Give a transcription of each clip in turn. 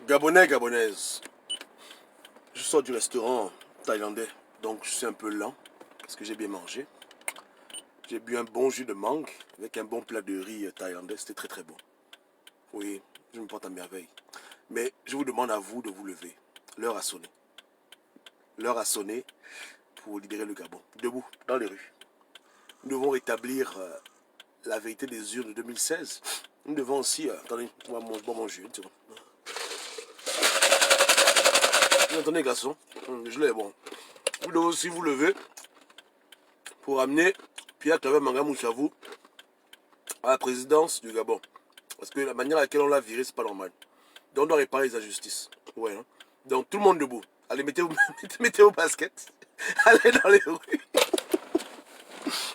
Gabonais, Gabonaises, je sors du restaurant thaïlandais, donc je suis un peu lent parce que j'ai bien mangé. J'ai bu un bon jus de mangue avec un bon plat de riz thaïlandais, c'était très très bon. Oui, je me porte à merveille. Mais je vous demande à vous de vous lever. L'heure a sonné. L'heure a sonné pour libérer le Gabon. Debout, dans les rues. Nous devons rétablir la vérité des urnes de 2016. Nous devons aussi... attendez, on va manger. Vous entendez, garçon? Je l'ai bon. Vous devez aussi vous lever pour amener Pierre-Claver Manga Mouchavou à la présidence du Gabon. Parce que la manière à laquelle on l'a viré, c'est pas normal. Donc on doit réparer les injustices. Ouais, hein? Donc tout le monde debout. Allez, mettez vos baskets. Allez dans les rues.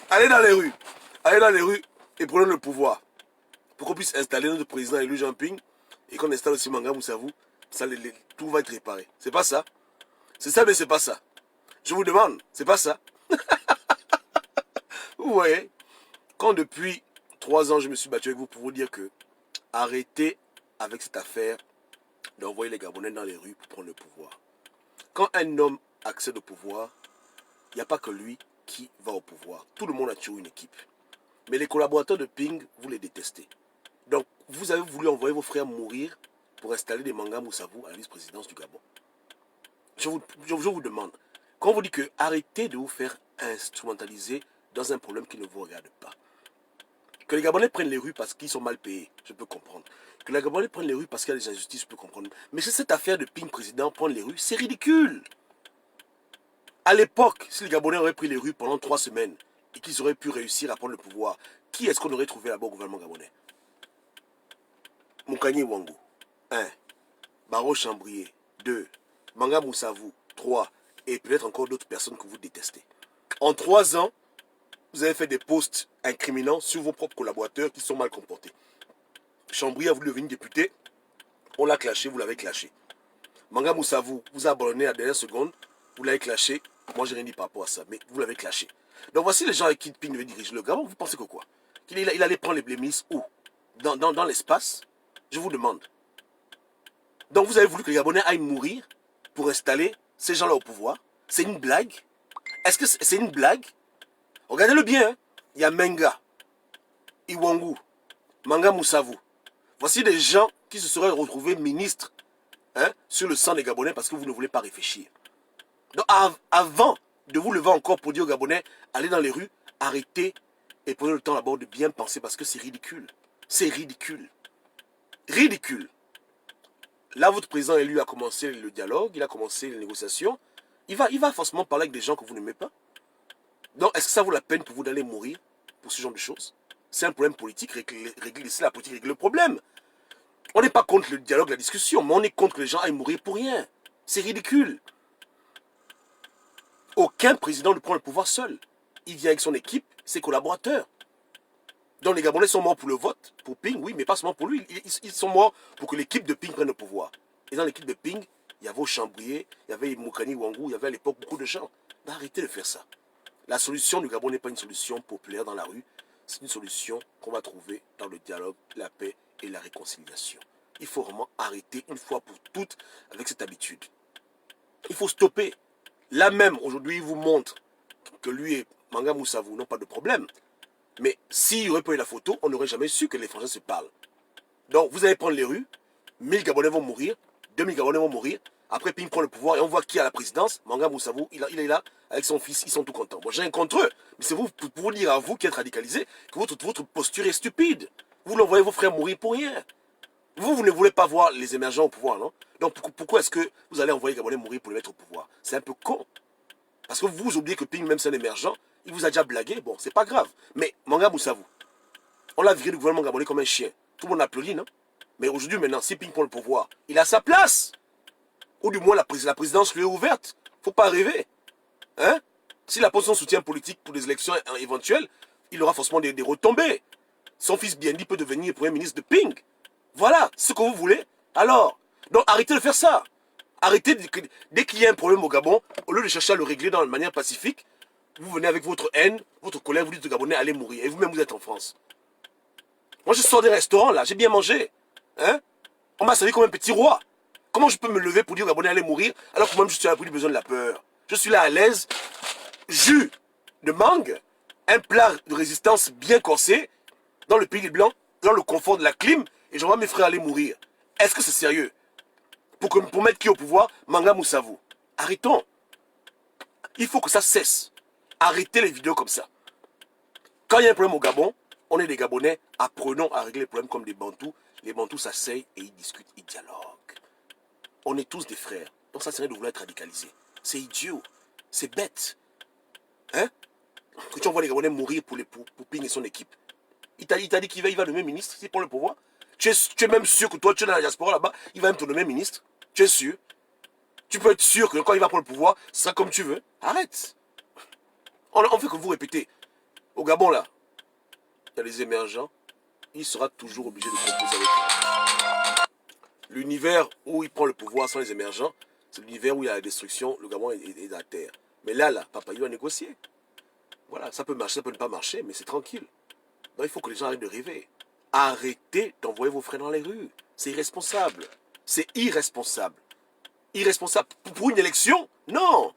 Allez dans les rues. Allez dans les rues et prenez le pouvoir. Pour qu'on puisse installer notre président élu Jean Ping et qu'on installe aussi Manga Mouchavou, tout va être réparé. C'est pas ça. C'est ça, mais c'est pas ça. Je vous demande, c'est pas ça. Vous voyez, quand depuis 3 ans je me suis battu avec vous pour vous dire que arrêtez avec cette affaire d'envoyer les Gabonais dans les rues pour prendre le pouvoir. Quand un homme accède au pouvoir, il n'y a pas que lui qui va au pouvoir. Tout le monde a toujours une équipe. Mais les collaborateurs de Ping, vous les détestez. Donc, vous avez voulu envoyer vos frères mourir pour installer des Manga Mouchavou à la vice-présidence du Gabon. Je vous demande, quand on vous dit que arrêtez de vous faire instrumentaliser dans un problème qui ne vous regarde pas. Que les Gabonais prennent les rues parce qu'ils sont mal payés, je peux comprendre. Que les Gabonais prennent les rues parce qu'il y a des injustices, je peux comprendre. Mais c'est cette affaire de Ping président prendre les rues, c'est ridicule. À l'époque, si les Gabonais auraient pris les rues pendant 3 semaines et qu'ils auraient pu réussir à prendre le pouvoir, qui est-ce qu'on aurait trouvé là-bas au gouvernement gabonais? Moukani Wango, 1. Baro Chambrier, 2. Manga Mouchavou, 3. Et peut-être encore d'autres personnes que vous détestez. En 3 ans, vous avez fait des posts incriminants sur vos propres collaborateurs qui sont mal comportés. Chambry a voulu devenir député, on l'a clashé, vous l'avez clashé. Manga Mouchavou vous a abandonné à la dernière seconde, vous l'avez clashé. Moi, j'ai rien dit par rapport à ça, mais vous l'avez clashé. Donc voici les gens avec qui Ping devait diriger le Gabon. Vous pensez que quoi? Il allait prendre les blémisses où? Dans l'espace? Je vous demande. Donc vous avez voulu que les Gabonais aillent mourir pour installer ces gens-là au pouvoir? C'est une blague? Est-ce que c'est une blague? Regardez-le bien. Hein? Il y a Menga, Iwangu, Manga Mouchavou. Voici des gens qui se seraient retrouvés ministres sur le sang des Gabonais parce que vous ne voulez pas réfléchir. Donc avant de vous lever encore pour dire aux Gabonais, allez dans les rues, arrêtez et prenez le temps d'abord de bien penser parce que c'est ridicule. C'est ridicule. Ridicule. Là, votre président élu a commencé le dialogue, il a commencé les négociations. Il va forcément parler avec des gens que vous n'aimez pas. Donc, est-ce que ça vaut la peine pour vous d'aller mourir pour ce genre de choses? C'est un problème politique, laissez la politique régler le problème. On n'est pas contre le dialogue, la discussion, mais on est contre que les gens aillent mourir pour rien. C'est ridicule. Aucun président ne prend le pouvoir seul. Il vient avec son équipe, ses collaborateurs. Donc les Gabonais sont morts pour le vote, pour Ping, oui, mais pas seulement pour lui. Ils sont morts pour que l'équipe de Ping prenne le pouvoir. Et dans l'équipe de Ping, il y avait Chambrier, il y avait Moukani Wango, il y avait à l'époque beaucoup de gens. Ben, arrêtez de faire ça. La solution du Gabon n'est pas une solution populaire dans la rue, c'est une solution qu'on va trouver dans le dialogue, la paix et la réconciliation. Il faut vraiment arrêter une fois pour toutes avec cette habitude. Il faut stopper. Là même, aujourd'hui, il vous montre que lui et Manga Mouchavou n'ont pas de problème. Mais s'il n'y aurait pas eu la photo, on n'aurait jamais su que les Français se parlent. Donc, vous allez prendre les rues, 1000 Gabonais vont mourir, 2000 Gabonais vont mourir. Après, Ping prend le pouvoir et on voit qui a la présidence. Manga Mouchavou, il est là avec son fils, ils sont tout contents. Moi, j'ai rien contre eux. Mais c'est vous, pour vous dire à vous qui êtes radicalisés, que votre posture est stupide. Vous l'envoyez vos frères mourir pour rien. Vous ne voulez pas voir les émergents au pouvoir, non? Donc, pourquoi est-ce que vous allez envoyer les Gabonais mourir pour les mettre au pouvoir? C'est un peu con. Parce que vous oubliez que Ping, même c'est un émergent, il vous a déjà blagué. Bon, c'est pas grave. Mais Manga Mouchavou, on l'a viré du gouvernement gabonais comme un chien. Tout le monde applaudit, non? Mais aujourd'hui, maintenant, si Ping prend le pouvoir, il a sa place. Ou du moins, la présidence lui est ouverte. Faut pas rêver. Hein? S'il apporte son soutien politique pour des élections éventuelles, il aura forcément des retombées. Son fils Biendi peut devenir premier ministre de Ping. Voilà, ce que vous voulez. Alors, donc arrêtez de faire ça. Arrêtez, dès qu'il y a un problème au Gabon, au lieu de chercher à le régler dans une manière pacifique, vous venez avec votre haine, votre colère, vous dites aux Gabonais, allez mourir. Et vous-même, vous êtes en France. Moi, je sors des restaurants, là, j'ai bien mangé. Hein? On m'a servi comme un petit roi. Comment je peux me lever pour dire aux Gabonais allez mourir alors que moi-même je suis à plus besoin de la peur? Je suis là à l'aise, jus de mangue, un plat de résistance bien corsé, dans le pays des Blancs, dans le confort de la clim, et j'envoie mes frères aller mourir. Est-ce que c'est sérieux? Pour mettre qui au pouvoir? Manga Moussavou. Arrêtons. Il faut que ça cesse. Arrêtez les vidéos comme ça. Quand il y a un problème au Gabon, on est des Gabonais, apprenons à régler les problèmes comme des Bantous. Les Bantous s'asseyent et ils discutent, ils dialoguent. On est tous des frères. Donc ça serait de vouloir être radicalisé. C'est idiot. C'est bête. Hein? Que tu envoies les Gabonais mourir pour Ping et son équipe. Il t'a dit qu'il va nommer ministre, s'il prend le pouvoir. Tu es même sûr que toi, tu es dans la diaspora là-bas, il va même te nommer ministre. Tu es sûr? Tu peux être sûr que quand il va prendre le pouvoir, ce sera comme tu veux. Arrête. On fait que vous répétez. Au Gabon là, il y a les émergents. Il sera toujours obligé de composer avec eux. L'univers où il prend le pouvoir sans les émergents, c'est l'univers où il y a la destruction, le Gabon est à terre. Mais là, papa, il doit négocier. Voilà, ça peut marcher, ça peut ne pas marcher, mais c'est tranquille. Donc il faut que les gens arrêtent de rêver. Arrêtez d'envoyer vos frères dans les rues. C'est irresponsable. C'est irresponsable. Irresponsable. Pour une élection? Non.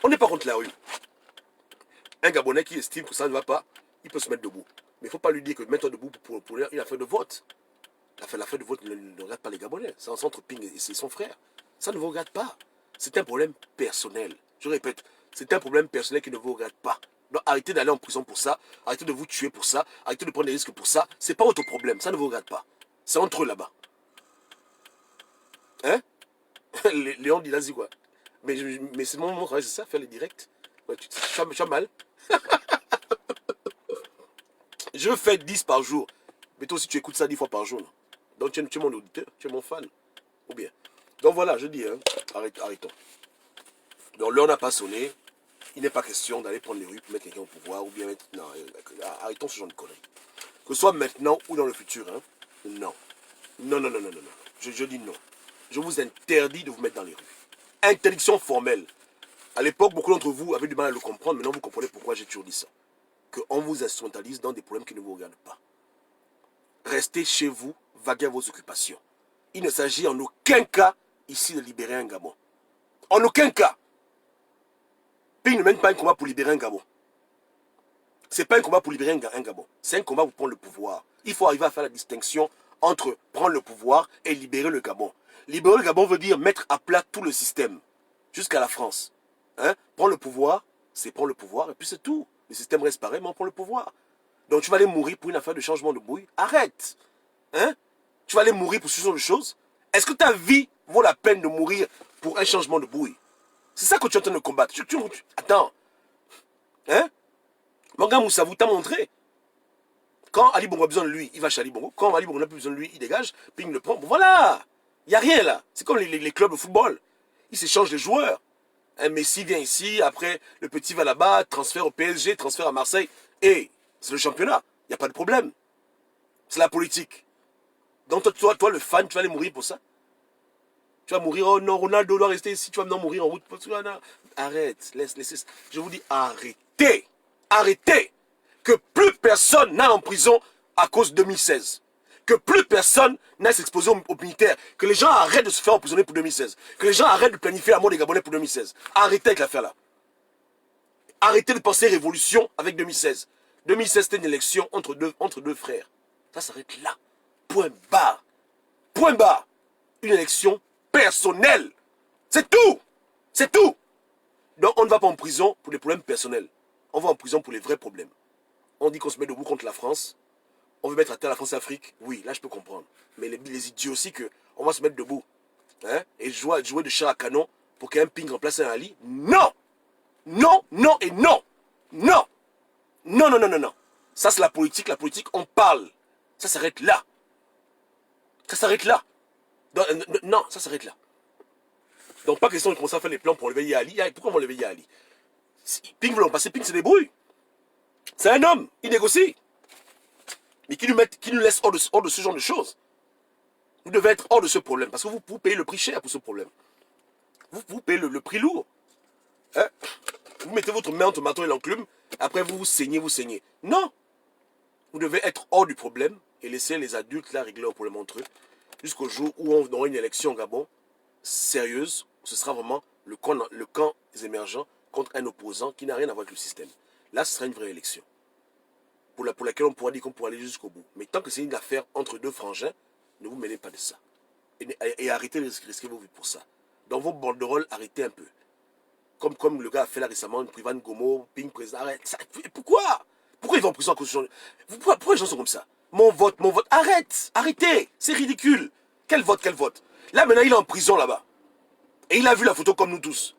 On n'est pas contre la rue. Un Gabonais qui estime que ça ne va pas, il peut se mettre debout. Mais il ne faut pas lui dire que mettre debout pour une affaire de vote. L'affaire de vote ne regarde pas les Gabonais. C'est entre Ping et son frère. Ça ne vous regarde pas. C'est un problème personnel. Je répète, c'est un problème personnel qui ne vous regarde pas. Donc arrêtez d'aller en prison pour ça. Arrêtez de vous tuer pour ça. Arrêtez de prendre des risques pour ça. C'est pas votre problème. Ça ne vous regarde pas. C'est entre eux là-bas. Hein? Léon dit là-dessus quoi. Mais c'est mon travail, c'est ça, faire les directs. Ouais, tu as mal. Je fais 10 par jour. Mais toi aussi, tu écoutes ça 10 fois par jour. Non? Donc, tu es mon auditeur, tu es mon fan. Ou bien. Donc, voilà, je dis, hein, arrêtons. Donc, l'heure n'a pas sonné. Il n'est pas question d'aller prendre les rues pour mettre quelqu'un au pouvoir. Ou bien mettre. Non, arrêtons ce genre de conneries. Que ce soit maintenant ou dans le futur. Hein. Non. Non, non, non, non, non. non. Je dis non. Je vous interdis de vous mettre dans les rues. Interdiction formelle. À l'époque, beaucoup d'entre vous avaient du mal à le comprendre. Maintenant, vous comprenez pourquoi j'ai toujours dit ça. Qu'on vous instrumentalise dans des problèmes qui ne vous regardent pas. Restez chez vous, vaguez à vos occupations. Il ne s'agit en aucun cas ici de libérer un Gabon. En aucun cas. Ping ne mène pas un combat pour libérer un Gabon. Ce n'est pas un combat pour libérer un Gabon. C'est un combat pour prendre le pouvoir. Il faut arriver à faire la distinction entre prendre le pouvoir et libérer le Gabon. Libérer le Gabon veut dire mettre à plat tout le système. Jusqu'à la France. Hein? Prendre le pouvoir, c'est prendre le pouvoir et puis c'est tout. Le système reste pareil, mais on prend le pouvoir. Donc tu vas aller mourir pour une affaire de changement de bouille. Arrête. Hein? Tu vas aller mourir pour ce genre de choses. Est-ce que ta vie vaut la peine de mourir pour un changement de bouille? C'est ça que tu es en train de combattre. Attends. Hein? Manga Moussavou t'a montré. Quand Ali Bongo a besoin de lui, il va chez Ali Bongo. Quand Ali Bongo n'a plus besoin de lui, il dégage. Puis il le prend. Bon, voilà. Il n'y a rien là. C'est comme les clubs de football. Ils s'échangent les joueurs. Un Messi vient ici, après le petit va là-bas, transfert au PSG, transfert à Marseille. Et c'est le championnat. Il n'y a pas de problème. C'est la politique. Donc toi, le fan, tu vas aller mourir pour ça? Tu vas mourir, oh non, Ronaldo doit rester ici, tu vas maintenant mourir en route. Arrête, laissez. Je vous dis, arrêtez. Arrêtez. Que plus personne n'aille en prison à cause de 2016. Que plus personne n'aille s'exposer aux militaires. Que les gens arrêtent de se faire emprisonner pour 2016. Que les gens arrêtent de planifier la mort des Gabonais pour 2016. Arrêtez avec l'affaire là. Arrêtez de penser révolution avec 2016. 2016, c'était une élection entre deux frères. Ça s'arrête là. Point barre. Point barre. Une élection personnelle. C'est tout. C'est tout. Donc on ne va pas en prison pour des problèmes personnels. On va en prison pour les vrais problèmes. On dit qu'on se met debout contre la France. On veut mettre à terre la France-Afrique. Oui, là je peux comprendre. Mais les idiots aussi qu'on va se mettre debout. Hein, et jouer de char à canon pour qu'un Ping remplace un Ali. Non. Non, non et non. Non. Non, non, non, non, non. Ça c'est la politique. La politique, on parle. Ça s'arrête là. Ça s'arrête là. Non, ça s'arrête là. Donc pas question de commencer à faire les plans pour lever Ali. Pourquoi on va lever Ali? Ping veut passer, Ping se débrouille. C'est un homme, il négocie. Mais qui nous laisse hors de ce genre de choses. Vous devez être hors de ce problème. Parce que vous payez le prix cher pour ce problème. Vous payez le prix lourd. Hein? Vous mettez votre main entre le marteau et l'enclume. Après vous saignez, vous saignez. Non. Vous devez être hors du problème. Et laisser les adultes là régler leurs problèmes entre eux. jusqu'au jour où on aura une élection au Gabon sérieuse, ce sera vraiment le camp émergent contre un opposant qui n'a rien à voir avec le système. Là, ce sera une vraie élection. Pour laquelle on pourra dire qu'on pourra aller jusqu'au bout. Mais tant que c'est une affaire entre deux frangins, ne vous mêlez pas de ça. Et arrêtez de risquer vos vies pour ça. Dans vos banderoles, arrêtez un peu. Comme le gars a fait là récemment, une Privan Gomo, Ping président. Arrête. Ça, pourquoi ils vont en prison à cause de gens? Pourquoi les gens sont comme ça? Mon vote. Arrête. Arrêtez. C'est ridicule. Quel vote? Là, maintenant, il est en prison là-bas. Et il a vu la photo comme nous tous.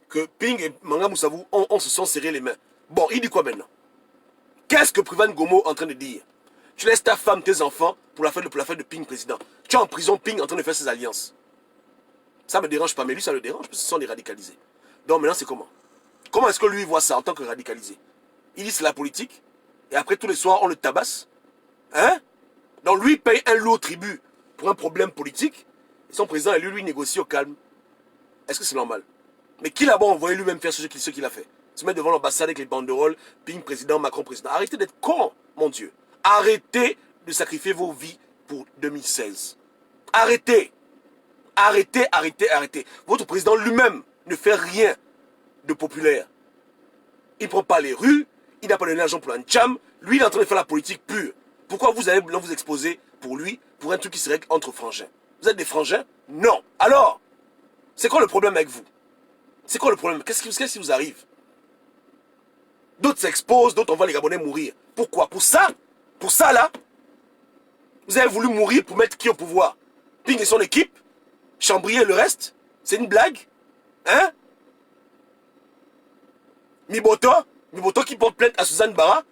Que Ping et Manga Moussavou, on se sont serrés les mains. Bon, il dit quoi maintenant? Qu'est-ce que Privan Gomo est en train de dire? Tu laisses ta femme, tes enfants pour la fête de Ping président. Tu es en prison, Ping en train de faire ses alliances. Ça me dérange pas, mais lui ça le dérange parce que ce sont des radicalisés. Donc maintenant c'est comment? Comment est-ce que lui voit ça en tant que radicalisé? Il dit c'est la politique et après tous les soirs on le tabasse. Hein? Donc lui paye un lourd tribut pour un problème politique et son président et lui négocie au calme. Est-ce que c'est normal? Mais qui là-bas envoyé lui-même faire ce qu'il a fait? Se mettre devant l'ambassade avec les banderoles, Ping président, Macron président. Arrêtez d'être con, mon Dieu. Arrêtez de sacrifier vos vies pour 2016. Arrêtez. Arrêtez. Votre président lui-même ne fait rien de populaire. Il ne prend pas les rues, il n'a pas donné l'argent pour l'Ancham. Lui, il est en train de faire la politique pure. Pourquoi vous allez vous exposer pour lui, pour un truc qui se règle entre frangins? Vous êtes des frangins? Non. Alors, c'est quoi le problème avec vous? C'est quoi le problème? Qu'est-ce qui vous arrive? D'autres s'exposent, d'autres envoient les Gabonais mourir. Pourquoi? Pour ça? Pour ça là? Vous avez voulu mourir pour mettre qui au pouvoir? Ping et son équipe? Chambrier et le reste? C'est une blague? Hein? Miboto qui porte plainte à Suzanne Bara?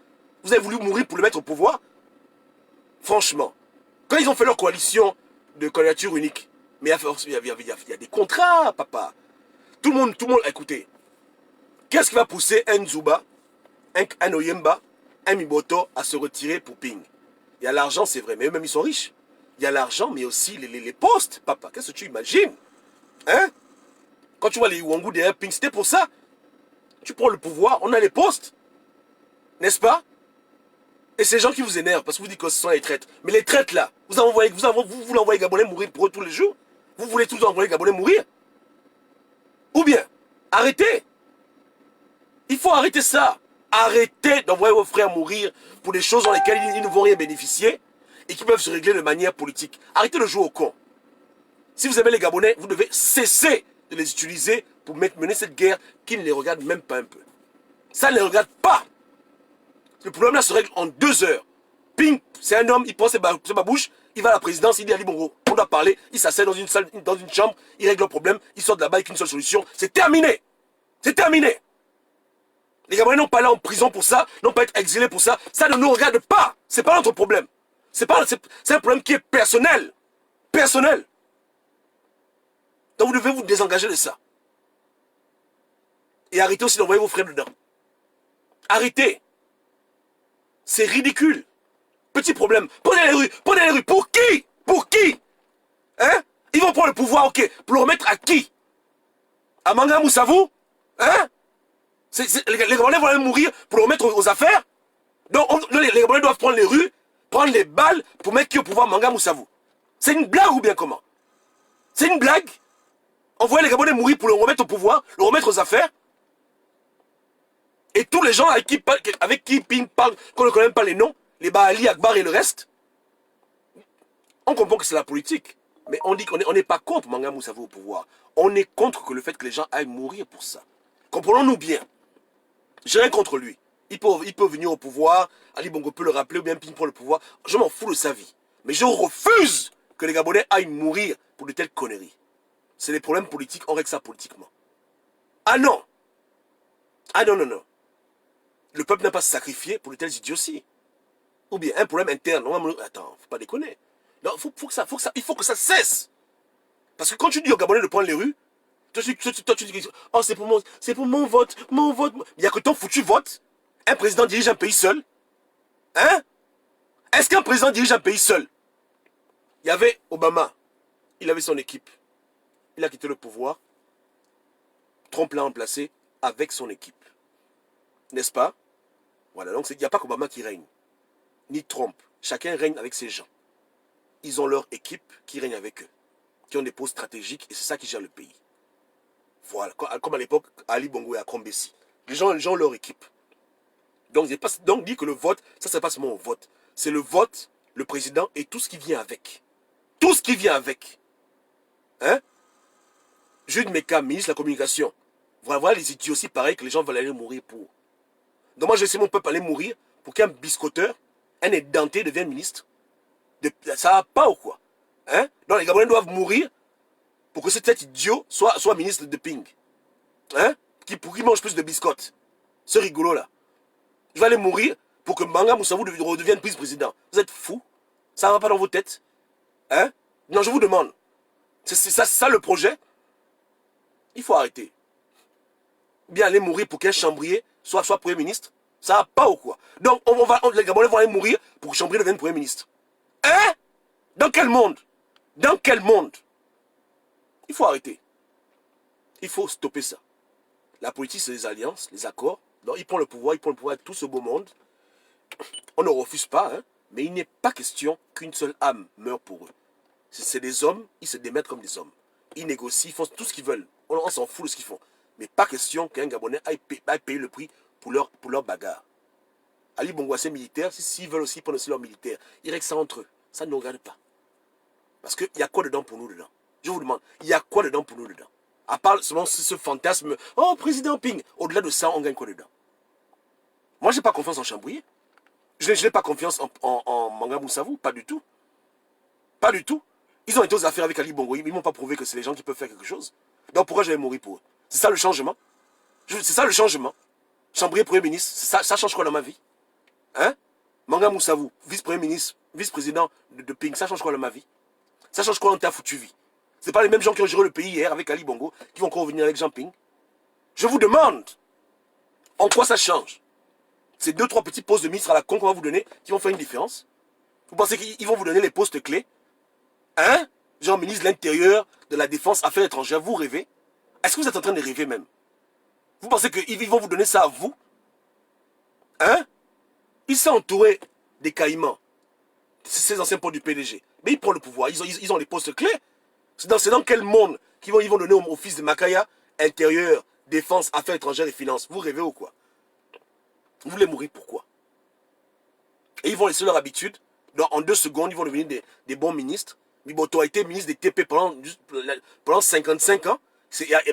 Vous avez voulu mourir pour le mettre au pouvoir? Franchement, quand ils ont fait leur coalition de candidature unique, mais il y a des contrats, papa. Tout le monde, écoutez, qu'est-ce qui va pousser un Nzuba, un Oyemba, un Miboto à se retirer pour Ping? Il y a l'argent, c'est vrai, mais eux-mêmes ils sont riches. Il y a l'argent, mais aussi les postes, papa. Qu'est-ce que tu imagines? Hein? Quand tu vois les Iwangu derrière Ping, c'était pour ça. Tu prends le pouvoir, on a les postes. N'est-ce pas? Et c'est les gens qui vous énervent parce que vous dites que ce sont les traites. Mais les traites là, vous voulez envoyer Gabonais mourir pour eux tous les jours? Vous voulez tous envoyer Gabonais mourir? Ou bien, arrêtez. Il faut arrêter ça. Arrêtez d'envoyer vos frères mourir pour des choses dans lesquelles ils ne vont rien bénéficier et qui peuvent se régler de manière politique. Arrêtez de jouer au con. Si vous aimez les Gabonais, vous devez cesser de les utiliser pour mener cette guerre qui ne les regarde même pas un peu. Ça ne les regarde pas. Le problème là se règle en 2 heures. Ping, c'est un homme, il prend ses babouches, il va à la présidence, il dit à Libongo, on doit parler, il s'assied dans une salle, dans une chambre, il règle le problème, il sort de là-bas avec une seule solution. C'est terminé. C'est terminé. Les Gabonais n'ont pas allé en prison pour ça, n'ont pas été exilés pour ça. Ça ne nous regarde pas. C'est pas notre problème. C'est un problème qui est personnel. Personnel. Donc vous devez vous désengager de ça. Et arrêtez aussi d'envoyer vos frères dedans. Arrêtez. C'est ridicule. Petit problème. Prenez les rues. Pour qui? Pour qui? Hein? Ils vont prendre le pouvoir, ok. Pour le remettre à qui? À Manga Moussavou? Hein? Les Gabonais vont aller mourir pour le remettre aux affaires? Donc les Gabonais doivent prendre les rues, prendre les balles pour mettre qui au pouvoir? Manga Moussavou. C'est une blague ou bien comment? C'est une blague? Envoyer les Gabonais mourir pour le remettre au pouvoir, le remettre aux affaires? Et tous les gens avec qui Ping parle, qu'on ne connaît même pas les noms, les Baali, Akbar et le reste, on comprend que c'est la politique. Mais on dit qu'on n'est pas contre Manga Moussavou au pouvoir. On est contre le fait que les gens aillent mourir pour ça. Comprenons-nous bien. J'ai rien contre lui. Il peut venir au pouvoir, Ali Bongo peut le rappeler, ou bien Ping prend le pouvoir. Je m'en fous de sa vie. Mais je refuse que les Gabonais aillent mourir pour de telles conneries. C'est des problèmes politiques, on règle ça politiquement. Ah non! Ah non. Le peuple n'a pas se sacrifié pour de telles idioties. Ou bien un problème interne. Attends, faut pas déconner. Non, il faut que ça cesse. Parce que quand tu dis aux Gabonais de prendre les rues, toi tu dis, oh c'est pour mon vote. Il n'y a que ton foutu vote. Un président dirige un pays seul. Hein? Est-ce qu'un président dirige un pays seul? Il y avait Obama. Il avait son équipe. Il a quitté le pouvoir. Trump l'a remplacé avec son équipe. N'est-ce pas? Voilà, donc il n'y a pas qu'Obama qui règne. Ni Trump. Chacun règne avec ses gens. ils ont leur équipe qui règne avec eux, qui ont des postes stratégiques, et c'est ça qui gère le pays. Voilà, comme à l'époque, Ali Bongo et Akrom Bessi. Les gens ont leur équipe. Donc dit que le vote, ça c'est pas seulement un vote. C'est le vote, le président et tout ce qui vient avec. Tout ce qui vient avec. Hein? Jude Meka, ministre de la communication. Voilà les idiots aussi pareil que les gens veulent aller mourir pour. Donc moi je laisse mon peuple aller mourir pour qu'un biscotteur, un édenté devienne ministre. Ça va pas ou quoi? Hein? Donc les Gabonais doivent mourir pour que cet idiot soit ministre de Ping. Hein? Pour qu'il mange plus de biscottes. Ce rigolo là. Je vais aller mourir pour que Manga Moussavou redevienne vice-président. Vous êtes fous? Ça ne va pas dans vos têtes? Hein? Non, je vous demande. C'est ça le projet? Il faut arrêter. Bien aller mourir pour qu'un chambrier soit Premier ministre? Ça va pas ou quoi? Donc les Gabonais vont aller mourir pour que Chambrier devienne Premier ministre. Hein? Dans quel monde? Dans quel monde? Il faut arrêter. Il faut stopper ça. La politique, c'est les alliances, les accords. Donc, il prend le pouvoir avec tout ce beau monde. On ne refuse pas, hein, mais il n'est pas question qu'une seule âme meure pour eux. C'est des hommes, ils se démettent comme des hommes. Ils négocient, ils font tout ce qu'ils veulent. On s'en fout de ce qu'ils font. Mais pas question qu'un Gabonais aille payer le prix pour leur bagarre. Ali Bongo, ces militaires, s'ils veulent aussi prendre aussi leurs militaires, ils règlent ça entre eux. Ça ne nous regarde pas. Parce qu'il y a quoi dedans pour nous dedans? Je vous demande, il y a quoi dedans pour nous dedans? À part seulement ce fantasme, oh, président Ping, au-delà de ça, on gagne quoi dedans? Moi, je n'ai pas confiance en Chambouillet. Je n'ai pas confiance en Manga Moussavou, pas du tout. Pas du tout. Ils ont été aux affaires avec Ali Bongo, ils ne m'ont pas prouvé que c'est les gens qui peuvent faire quelque chose. Donc pourquoi je vais mourir pour eux? C'est ça le changement? C'est ça le changement? Chambouillet Premier ministre, ça change quoi dans ma vie? Hein? Manga Moussavou, vice-premier ministre, vice-président de Ping, ça change quoi dans ma vie? Ça change quoi dans ta foutue vie? Ce n'est pas les mêmes gens qui ont géré le pays hier avec Ali Bongo qui vont encore revenir avec Jean Ping. Je vous demande, en quoi ça change? Ces 2-3 petits postes de ministre à la con qu'on va vous donner qui vont faire une différence? Vous pensez qu'ils vont vous donner les postes clés? Hein? Genre ministre de l'Intérieur, de la Défense, Affaires étrangères, vous rêvez? Est-ce que vous êtes en train de rêver même? Vous pensez qu'ils vont vous donner ça à vous? Hein? Ils sont entourés des caïmans, ces anciens postes du PDG. Mais ils prennent le pouvoir, ils ont les postes clés. C'est dans quel monde qu'ils vont donner au fils de Makaya, Intérieur, Défense, Affaires étrangères et Finances? Vous rêvez ou quoi? Vous voulez mourir pourquoi? Et ils vont laisser leur habitude. Donc, en 2 secondes, ils vont devenir des bons ministres. Miboto a été ministre des TP pendant 55 ans.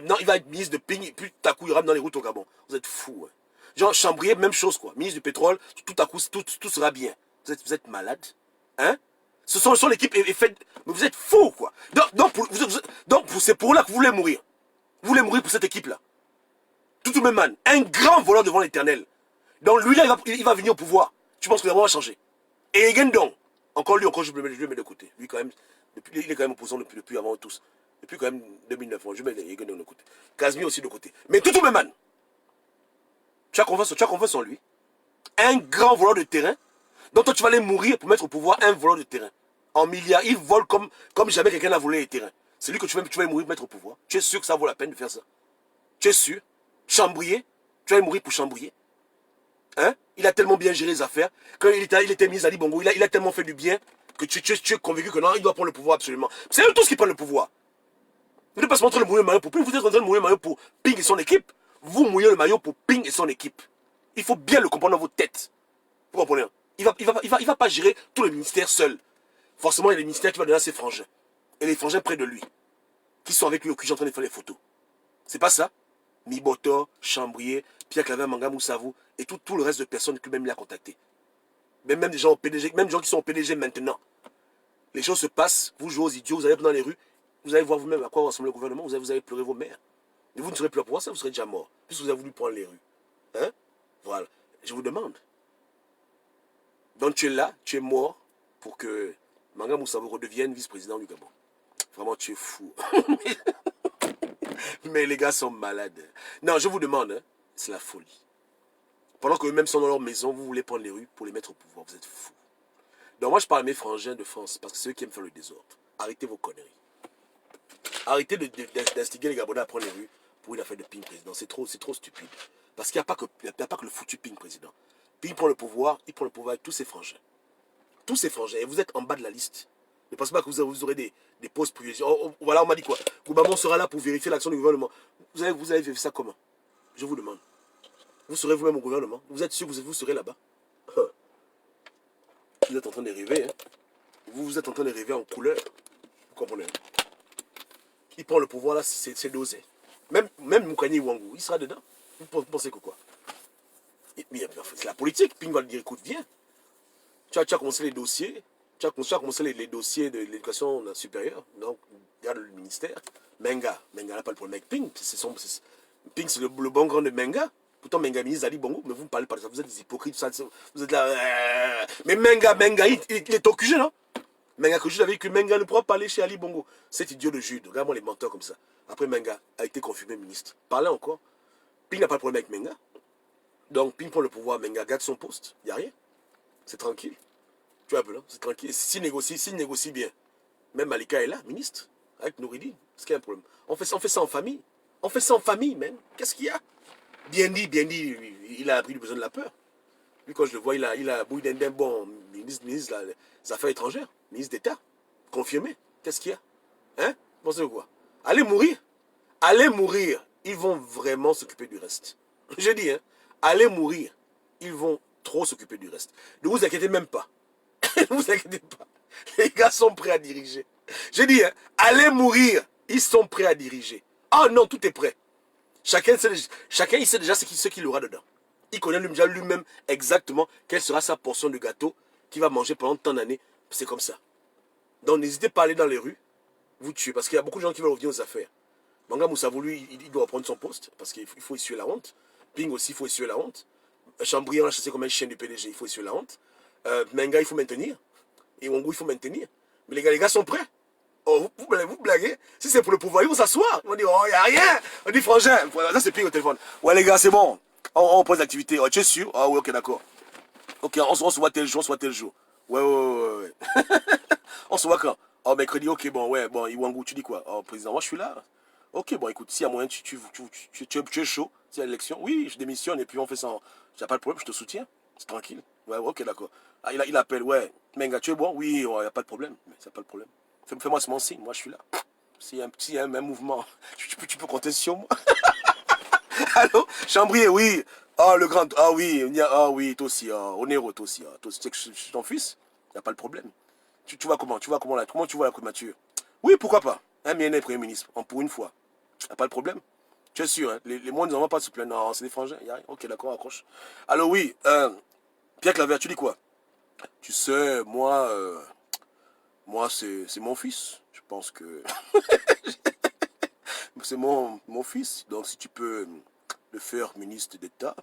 Non, il va être ministre de Ping, et puis tout à coup, il ramène dans les routes au Gabon. Vous êtes fous. Hein. Genre, Chambrier, même chose, quoi. Ministre du pétrole, tout à coup, tout sera bien. Vous êtes malade. Hein? Ce sont l'équipe est faite. Mais vous êtes fous, quoi. Donc c'est pour là que vous voulez mourir. Vous voulez mourir pour cette équipe-là. Tout de même, man. Un grand voleur devant l'éternel. Donc, lui, là, il va venir au pouvoir. Tu penses que le va changer? Et Gendon, encore je le mets de côté. Lui, quand même, il est quand même opposant depuis avant tous. Depuis quand même 2009, je mets Gendon de côté. Casimir aussi de côté. Mais tout de même, man. Tu as confiance en lui. Un grand voleur de terrain. Donc, toi, tu vas aller mourir pour mettre au pouvoir un voleur de terrain. En milliards, il vole comme jamais quelqu'un n'a volé les terrains. C'est lui que tu vas mourir pour mettre au pouvoir. Tu es sûr que ça vaut la peine de faire ça? Tu es sûr? Chambrier? Tu vas mourir pour chambrier? Hein? Il a tellement bien géré les affaires. Quand il était ministre Ali Bongo, il a tellement fait du bien que tu es convaincu que non, il doit prendre le pouvoir absolument. C'est eux tous qui prennent le pouvoir. Vous n'êtes pas seulement en train de mouiller le maillot pour Ping, vous êtes en train de mouiller le maillot pour Ping et son équipe. Vous mouillez le maillot pour Ping et son équipe. Il faut bien le comprendre dans vos têtes. Vous comprenez? Il va pas gérer tous les ministères seul. Forcément, il y a des ministères qui vont donner à ses frangins. Et les frangins près de lui. Qui sont avec lui au cul en train de faire les photos. C'est pas ça? Miboto, Chambrier, Pierre Claver, Manga Moussavou et tout le reste de personnes que même il a contacté. Même des gens au PDG, même des gens qui sont au PDG maintenant. Les choses se passent, vous jouez aux idiots, vous allez dans les rues, vous allez voir vous-même à quoi ressemble le gouvernement, vous allez pleurer vos mères. Mais vous ne serez plus à pouvoir, ça vous serez déjà mort, puisque vous avez voulu prendre les rues. Hein? Voilà. Je vous demande. Donc tu es là, tu es mort pour que Manga Moussavou redevienne vice-président du Gabon. Vraiment, tu es fou. Mais les gars sont malades. Non, je vous demande, hein, c'est la folie. Pendant qu'eux-mêmes sont dans leur maison, vous voulez prendre les rues pour les mettre au pouvoir. Vous êtes fous. Donc moi, je parle à mes frangins de France, parce que c'est eux qui aiment faire le désordre. Arrêtez vos conneries. Arrêtez d'instiguer les Gabonais à prendre les rues pour une affaire de Ping président. C'est trop stupide. Parce qu'il n'y a pas que le foutu Ping président. Ping prend le pouvoir, il prend le pouvoir avec tous ses frangins. Tous ses frangins. Et vous êtes en bas de la liste. Ne pensez pas que vous aurez des postes privilégiés. Voilà, on m'a dit quoi? Gouvernement sera là pour vérifier l'action du gouvernement. Vous avez vérifié ça comment? Je vous demande. Vous serez vous-même au gouvernement? Vous êtes sûr que vous serez là-bas? Vous êtes en train de rêver, hein? Vous êtes en train de rêver en couleur. Vous comprenez? Il prend le pouvoir là, c'est dosé. Même Moukani Ouangou, il sera dedans. Vous pensez que quoi? C'est la politique. Ping va lui dire, écoute, viens. Tu as commencé les dossiers. Tu as commencé les dossiers de l'éducation supérieure. Donc, il y a le ministère. Menga n'a pas le problème avec Ping. Ping, c'est le bon grand de Menga. Pourtant, Menga ministre Ali Bongo, mais vous ne parlez pas de ça. Vous êtes des hypocrites. Vous êtes là. Mais Menga, il est au QG, non? Menga que je avais que Menga ne pourra pas aller chez Ali Bongo. Cet idiot de Jude. Regarde-moi les menteurs comme ça. Après, Menga a été confirmé ministre. Parlez encore. Ping n'a pas de problème avec Menga. Donc, Ping prend le pouvoir. Menga garde son poste. Il n'y a rien. C'est tranquille. Tu vois un peu là, c'est tranquille. S'il négocie bien, même Malika est là, ministre, avec Nouridine. Est-ce qu'il y a un problème? On fait ça en famille. On fait ça en famille, même. Qu'est-ce qu'il y a? Bien dit, il a pris le besoin de la peur. Lui, quand je le vois, il a bouillé d'un bon ministre des Affaires étrangères, ministre d'État, confirmé. Qu'est-ce qu'il y a? Hein? Vous pensez quoi? Allez mourir. Allez mourir. Ils vont vraiment s'occuper du reste. Je dis, hein, allez mourir. Ils vont trop s'occuper du reste. Ne vous inquiétez même pas. Ne vous inquiétez pas. Les gars sont prêts à diriger. Je dis, hein, allez mourir. Ils sont prêts à diriger. Ah non, tout est prêt. Chacun il sait déjà ce qu'il aura dedans. Il connaît déjà lui-même exactement quelle sera sa portion de gâteau qu'il va manger pendant tant d'années. C'est comme ça. Donc n'hésitez pas à aller dans les rues, vous tuer. Parce qu'il y a beaucoup de gens qui veulent revenir aux affaires. Manga Moussavou, lui, il doit reprendre son poste. Parce qu'il faut essuyer la honte. Ping aussi, il faut essuyer la honte. Chambrier, on l'a chassé comme un chien du PDG. Il faut essuyer la honte. Menga, il faut maintenir. Et Wangou, il faut maintenir. Mais les gars sont prêts. Oh, vous blaguez? Si c'est pour le pouvoir, ils vont s'asseoir. Ils vont dire, oh, il n'y a rien. On dit, frangin, ça c'est pire au téléphone. Ouais, les gars, c'est bon. On pose l'activité. Oh, tu es sûr? Ah, oui, ok, d'accord. Ok, on se voit tel jour, Ouais. On se voit quand? Oh, mercredi, ok, bon, ouais, bon, Iwangu, tu dis quoi? Oh, président, moi, je suis là. Ok, bon, écoute, s'il y a moyen, tu es chaud, s'il y a l'élection, oui, je démissionne et puis on fait ça. J'ai pas de problème, je te soutiens. C'est tranquille. Ouais, ok, d'accord. Ah, il appelle, ouais. Menga, tu es bon? Oui, il n'y a pas de problème. Mais c'est pas le problème. Fais-moi ce mon signe, moi je suis là. S'il y a un mouvement, tu peux compter sur moi. Allô? Chambrier, oui. Ah, le grand. Ah oui, toi aussi. Onero, toi aussi. Toi aussi, tu sais que je suis ton fils. Il n'y a pas de problème. Tu vois comment? Comment tu vois la primature? Oui, pourquoi pas? Un bien Premier ministre, pour une fois. Il n'y a pas de problème. Tu es sûr, hein? Les mois ne vont pas se plaindre. Non, c'est des frangins. Y a rien. Ok, d'accord, accroche. Alors oui, Pierre Claver, tu dis quoi? Tu sais, moi c'est mon fils. Je pense que c'est mon fils. Donc si tu peux le faire ministre d'État,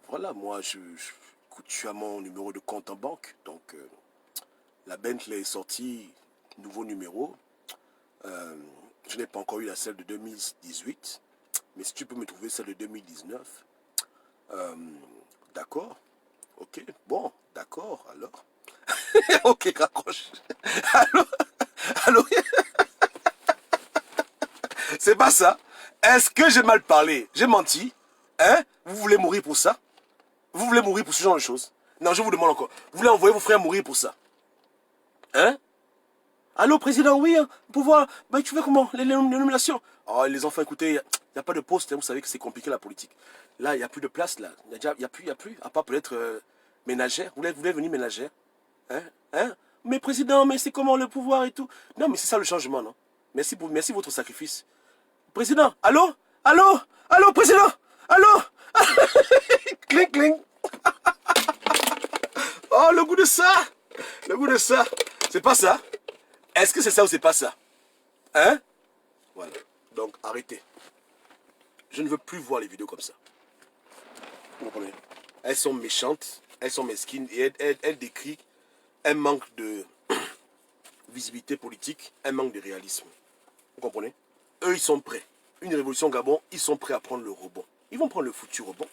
voilà, moi écoute, tu as mon numéro de compte en banque. Donc la Bentley est sortie, nouveau numéro. Je n'ai pas encore eu la celle de 2018. Mais si tu peux me trouver celle de 2019, d'accord. Ok, bon, d'accord, alors. Ok, raccroche. Allô, c'est pas ça. Est-ce que j'ai mal parlé? J'ai menti? Hein? Vous voulez mourir pour ça? Vous voulez mourir pour ce genre de choses? Non, je vous demande encore. Vous voulez envoyer vos frères mourir pour ça? Hein? Allô, président, oui, hein, pouvoir. Ben, tu veux comment? Les nominations. Oh, les enfants, écoutez, il n'y a pas de poste. Hein, vous savez que c'est compliqué la politique. Là, il n'y a plus de place, là. Il n'y a plus. À part peut-être ménagère. Vous voulez venir ménagère? Hein? Mais président, mais c'est comment le pouvoir et tout? Non, mais c'est ça le changement, non? Merci votre sacrifice. Président, allô, président, allô. Cling, cling. Oh, le goût de ça. C'est pas ça. Est-ce que c'est ça ou c'est pas ça? Hein? Voilà. Donc, arrêtez. Je ne veux plus voir les vidéos comme ça. Vous comprenez? Elles sont méchantes, elles sont mesquines et elles décrivent un manque de visibilité politique, un manque de réalisme. Vous comprenez? Eux, ils sont prêts. Une révolution au Gabon, ils sont prêts à prendre le rebond. Ils vont prendre le foutu rebond.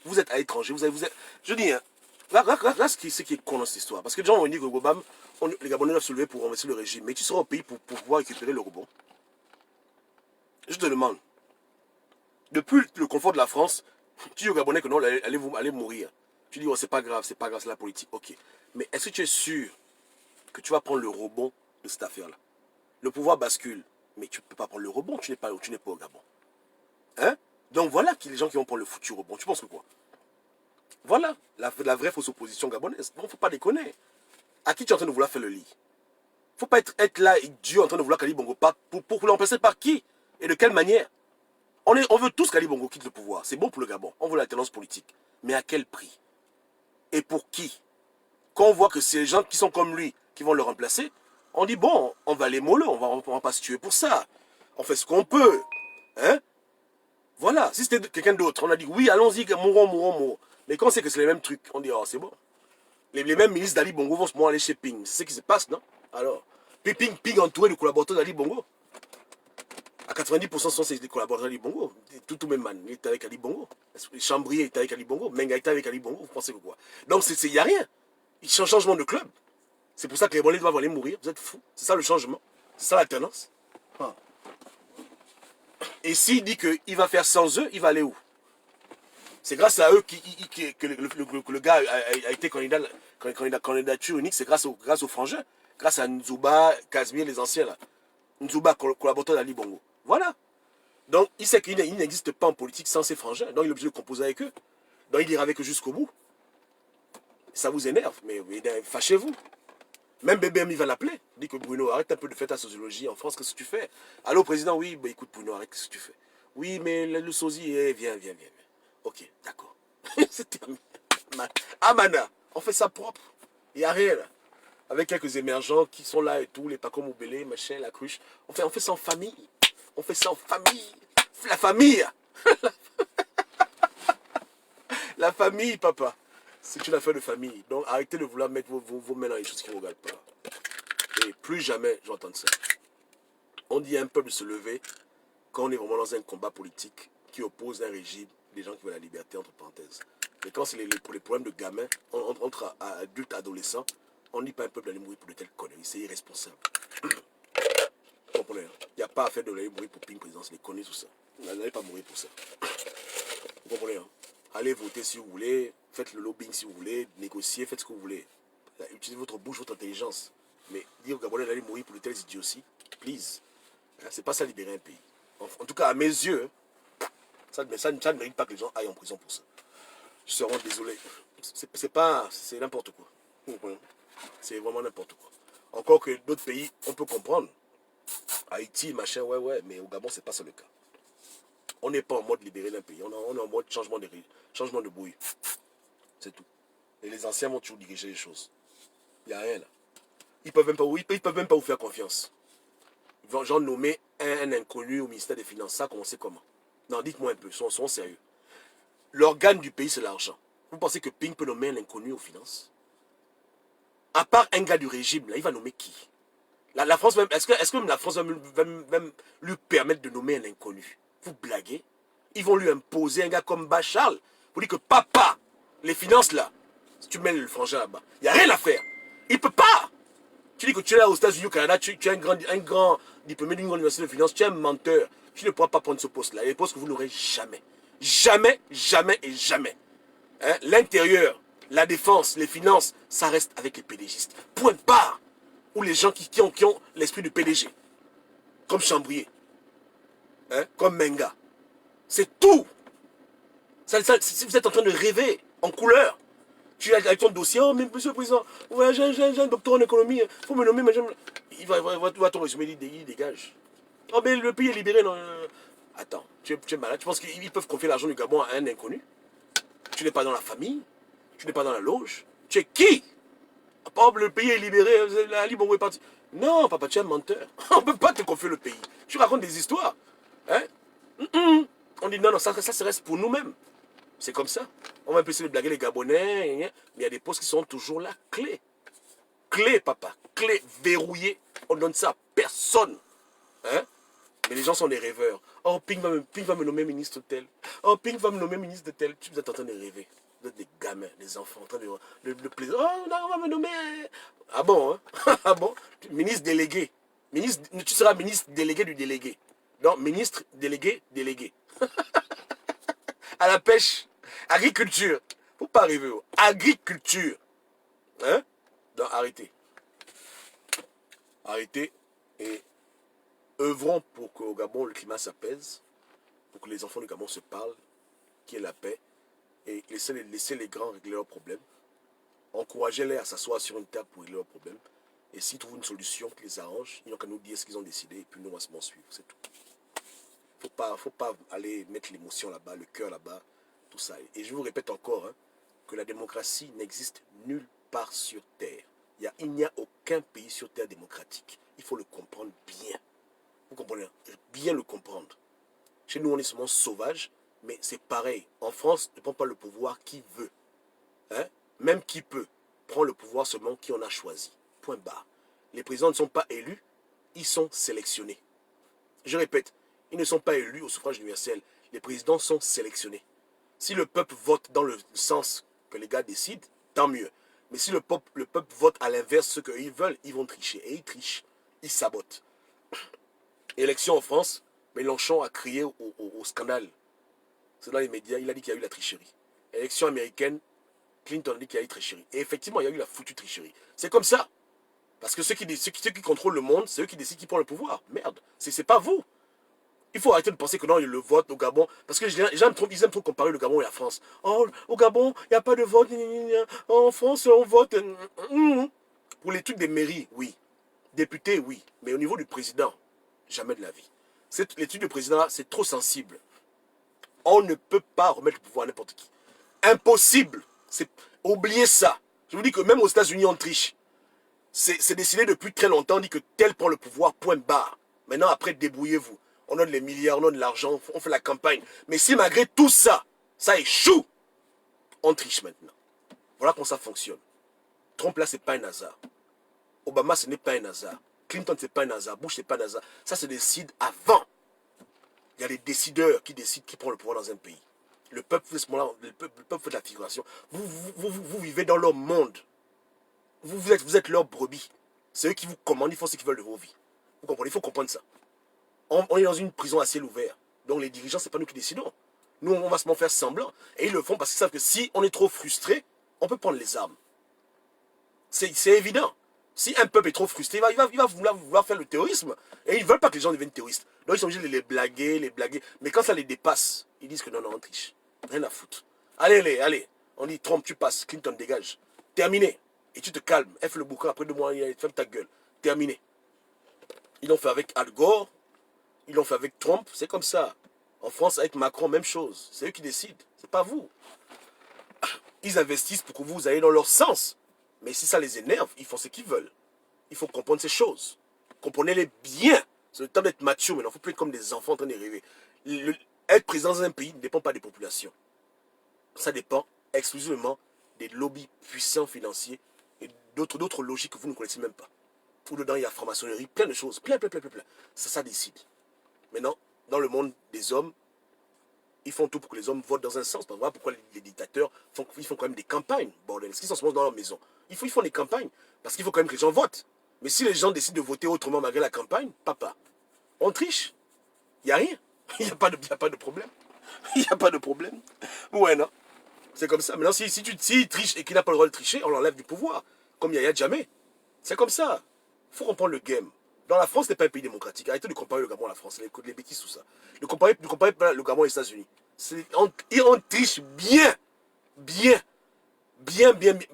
Vous êtes à l'étranger, vous êtes... Je dis, hein, là ce qui est con dans cette histoire. Parce que les gens vont dire que les Gabonais doivent se lever pour renverser le régime. Mais tu seras au pays pour pouvoir récupérer le rebond. Je te demande. Depuis le confort de la France, tu dis aux Gabonais que non, allez mourir. Tu dis, oh, c'est pas grave, c'est la politique. Ok. Mais est-ce que tu es sûr que tu vas prendre le rebond de cette affaire-là. Le pouvoir bascule, mais tu ne peux pas prendre le rebond, tu n'es pas au Gabon. Hein? Donc voilà les gens qui vont prendre le foutu rebond. Tu penses que quoi? Voilà la vraie fausse opposition gabonaise. Bon, faut pas déconner. À qui tu es en train de vouloir faire le lit? Faut pas être là, Dieu, en train de vouloir qu'Ali Bongo parte. Pour l'emplacer par qui? Et de quelle manière? On veut tous qu'Ali Bongo quitte le pouvoir. C'est bon pour le Gabon. On veut l'alternance politique. Mais à quel prix? Et pour qui? Quand on voit que c'est les gens qui sont comme lui qui vont le remplacer, on dit bon, on va les mollo, on va pas se tuer pour ça. On fait ce qu'on peut. Hein? Voilà. Si c'était quelqu'un d'autre, on a dit oui, allons-y, mourons. Mais quand on sait que c'est les mêmes trucs, on dit oh, c'est bon. Les mêmes ministres d'Ali Bongo vont se aller chez Ping. C'est ce qui se passe, non? Alors, puis Ping entouré de collaborateurs d'Ali Bongo. À 90% sont des collaborateurs d'Ali Bongo. Tout même man, il est avec Ali Bongo. Chambrier est avec Ali Bongo. Menga est avec Ali Bongo. Vous pensez que quoi? Donc, il n'y a rien. Il y a un changement de club. C'est pour ça que les Bolets doivent aller mourir. Vous êtes fous. C'est ça le changement. C'est ça l'alternance. Ah. Et s'il dit qu'il va faire sans eux, il va aller où? C'est grâce à eux que le gars a été candidature unique. C'est grâce aux frangins. Grâce à Nzouba, Casimir, les anciens là. Nzouba, collaborateur d'Ali Bongo. Voilà. Donc, il sait qu'il n'existe pas en politique sans ses frangins. Donc, il est obligé de composer avec eux. Donc, il ira avec eux jusqu'au bout. Ça vous énerve, mais fâchez-vous. Même BBM, il va l'appeler. Il dit que Bruno, arrête un peu de faire ta sociologie en France, qu'est-ce que tu fais? Allô, président, oui, bah, écoute, Bruno, arrête, qu'est-ce que tu fais? Oui, mais le sosie, viens. Ok, d'accord. C'est terminé. Amana, on fait ça propre. Il n'y a rien là. Avec quelques émergents qui sont là et tout, les Paco Moubélé, machin, la cruche. On fait ça en famille. On fait ça en famille. La famille. La famille, papa. C'est une affaire de famille. Donc arrêtez de vouloir mettre vos mains dans les choses qui ne regardent pas. Et plus jamais j'entends ça. On dit à un peuple de se lever quand on est vraiment dans un combat politique qui oppose un régime, des gens qui veulent la liberté, entre parenthèses. Mais quand c'est pour les problèmes de gamins, entre adultes, adolescents, on ne dit pas à un peuple d'aller mourir pour de telles conneries. C'est irresponsable. Vous comprenez? Il n'y a pas à faire de l'aller mourir pour Ping présidence. Les conneries, tout ça. Vous n'allez pas mourir pour ça. Vous comprenez? Hein? Allez voter si vous voulez, faites le lobbying si vous voulez, négociez, faites ce que vous voulez. Utilisez votre bouche, votre intelligence. Mais dire aux Gabonais d'aller mourir pour de telles idioties, please. Hein, c'est pas ça libérer un pays. En tout cas, à mes yeux, ça ne mérite pas que les gens aillent en prison pour ça. Je suis vraiment désolé. C'est n'importe quoi. C'est vraiment n'importe quoi. Encore que d'autres pays, on peut comprendre. Haïti, machin, ouais, mais au Gabon, c'est pas ça le cas. On n'est pas en mode libéré d'un pays. On est en mode changement de bouille. C'est tout. Et les anciens vont toujours diriger les choses. Il n'y a rien là. Ils peuvent même pas vous faire confiance. Ils vont genre nommer un inconnu au ministère des Finances. Ça, comment c'est comment? Non, dites-moi un peu, soyons sérieux. L'organe du pays, c'est l'argent. Vous pensez que Ping peut nommer un inconnu aux finances? À part un gars du régime, là, il va nommer qui? La France, est-ce que même la France va même lui permettre de nommer un inconnu? Vous blaguez? Ils vont lui imposer un gars comme Bachar pour dire que papa, les finances là, si tu mets le frangin là-bas, il n'y a rien à faire. Il ne peut pas. Tu dis que tu es là aux États-Unis, au Canada, tu es un grand diplômé d'une grande université de finance, tu es un menteur. Tu ne pourras pas prendre ce poste-là. Et les postes que vous n'aurez jamais. Jamais, jamais et jamais. Hein? L'intérieur, la défense, les finances, ça reste avec les PDGistes. Point barre. Ou les gens qui ont l'esprit du PDG. Comme Chambrier. Hein? Comme Menga. C'est tout. Vous êtes en train de rêver en couleur. Tu es avec ton dossier, oh mais monsieur le président, ouais, j'ai un docteur en économie, il faut me nommer, mais il va ton résumé, il dégage. Oh mais le pays est libéré, non. Attends, tu es malade, tu penses qu'ils peuvent confier l'argent du Gabon à un inconnu? Tu n'es pas dans la famille, tu n'es pas dans la loge, tu es qui? Oh, le pays est libéré, Ali Bongo est parti. Non, papa, tu es un menteur. On ne peut pas te confier le pays. Tu racontes des histoires. Hein? On dit non, ça reste pour nous-mêmes. C'est comme ça. On va essayer de blaguer les Gabonais, mais il y a des postes qui sont toujours là. Clé. Clé, papa. Clé verrouillée. On donne ça à personne. Hein? Mais les gens sont des rêveurs. Oh, Ping va me nommer ministre tel. Oh, Ping va me nommer ministre de tel. Vous êtes en train de rêver. Vous êtes des gamins, des enfants, en train de plaisir. Oh, non, on va me nommer. Ah bon, hein? Ah bon? Ministre délégué. Tu seras ministre délégué du délégué. Non, ministre délégué. À la pêche. Agriculture. Faut pas arriver. Agriculture. Hein? Non, arrêtez. arrêtez et œuvrons pour qu'au Gabon, le climat s'apaise, pour que les enfants du Gabon se parlent, qu'il y ait la paix, et laissez les grands régler leurs problèmes. Encouragez-les à s'asseoir sur une table pour régler leurs problèmes. Et s'ils trouvent une solution qui les arrange, ils n'ont qu'à nous dire ce qu'ils ont décidé, et puis nous, on va se suivre, c'est tout. Faut pas aller mettre l'émotion là-bas, le cœur là-bas, tout ça. Et je vous répète encore, hein, que la démocratie n'existe nulle part sur Terre. Il n'y a aucun pays sur Terre démocratique. Il faut le comprendre bien. Vous comprenez? Bien le comprendre. Chez nous, on est seulement sauvages, mais c'est pareil. En France, ne prend pas le pouvoir qui veut. Hein? Même qui peut prend le pouvoir seulement qui en a choisi. Point barre. Les présidents ne sont pas élus, ils sont sélectionnés. Je répète, ils ne sont pas élus au suffrage universel. Les présidents sont sélectionnés. Si le peuple vote dans le sens que les gars décident, tant mieux. Mais si le peuple vote à l'inverse ce qu'ils veulent, ils vont tricher. Et ils trichent, ils sabotent. Élection en France, Mélenchon a crié au scandale. C'est dans les médias, il a dit qu'il y a eu la tricherie. Élection américaine, Clinton a dit qu'il y a eu tricherie. Et effectivement, il y a eu la foutue tricherie. C'est comme ça. Parce que ceux qui contrôlent le monde, c'est eux qui décident qui prend le pouvoir. Merde, c'est pas vous. Il faut arrêter de penser que non, il y a le vote au Gabon. Parce que les gens ils aiment trop comparer le Gabon et la France. Oh, au Gabon, il n'y a pas de vote. En France, on vote. Pour les trucs des mairies, oui. Députés, oui. Mais au niveau du président, jamais de la vie. Les trucs du président, c'est trop sensible. On ne peut pas remettre le pouvoir à n'importe qui. Impossible. Oubliez ça. Je vous dis que même aux États-Unis, on triche. C'est décidé depuis très longtemps. On dit que tel prend le pouvoir, point barre. Maintenant, après, débrouillez-vous. On donne les milliards, on donne l'argent, on fait la campagne. Mais si malgré tout ça, ça échoue, on triche maintenant. Voilà comment ça fonctionne. Trump là, c'est pas un hasard. Obama, ce n'est pas un hasard. Clinton, c'est pas un hasard. Bush, c'est pas un hasard. Ça se décide avant. Il y a des décideurs qui décident qui prend le pouvoir dans un pays. Le peuple fait ce moment-là, le peuple fait de la figuration. Vous vivez dans leur monde. Vous êtes leur brebis. C'est eux qui vous commandent, ils font ce qu'ils veulent de vos vies. Vous comprenez? Il faut comprendre ça. On est dans une prison à ciel ouvert. Donc les dirigeants, c'est pas nous qui décidons. Nous, on va seulement faire semblant. Et ils le font parce qu'ils savent que si on est trop frustré, on peut prendre les armes. C'est évident. Si un peuple est trop frustré, il va vouloir faire le terrorisme. Et ils ne veulent pas que les gens deviennent terroristes. Donc ils sont obligés de les blaguer. Mais quand ça les dépasse, ils disent que non, on triche. Rien à foutre. Allez. On dit Trump, tu passes. Clinton, dégage. Terminé. Et tu te calmes. F le bouquin, après 2 mois, ferme ta gueule. Terminé. Ils l'ont fait avec Al Gore. Ils l'ont fait avec Trump. C'est comme ça. En France, avec Macron, même chose. C'est eux qui décident. C'est pas vous. Ils investissent pour que vous ayez dans leur sens. Mais si ça les énerve, ils font ce qu'ils veulent. Il faut comprendre ces choses. Comprenez-les bien. C'est le temps d'être mature, mais il ne faut plus être comme des enfants en train de rêver. Être président dans un pays ne dépend pas des populations. Ça dépend exclusivement des lobbies puissants financiers et d'autres logiques que vous ne connaissez même pas. Où dedans, il y a franc-maçonnerie, plein de choses. Plein. Ça décide. Maintenant, dans le monde des hommes, ils font tout pour que les hommes votent dans un sens. Voilà pourquoi les dictateurs font quand même des campagnes, bordel. Parce qu'ils sont souvent dans leur maison. Ils font des campagnes. Parce qu'il faut quand même que les gens votent. Mais si les gens décident de voter autrement malgré la campagne, papa, on triche. Il n'y a rien. Il n'y a pas de problème. Il n'y a pas de problème. Ouais, non. C'est comme ça. Maintenant, s'il triche et qu'il n'a pas le droit de tricher, on l'enlève du pouvoir. Comme Yaya Jammeh. C'est comme ça. Il faut comprendre le game. Dans la France, ce n'est pas un pays démocratique. Arrêtez de comparer le Gabon à la France. Les bêtises, tout ça. Ne comparez pas le Gabon aux États-Unis. On triche bien.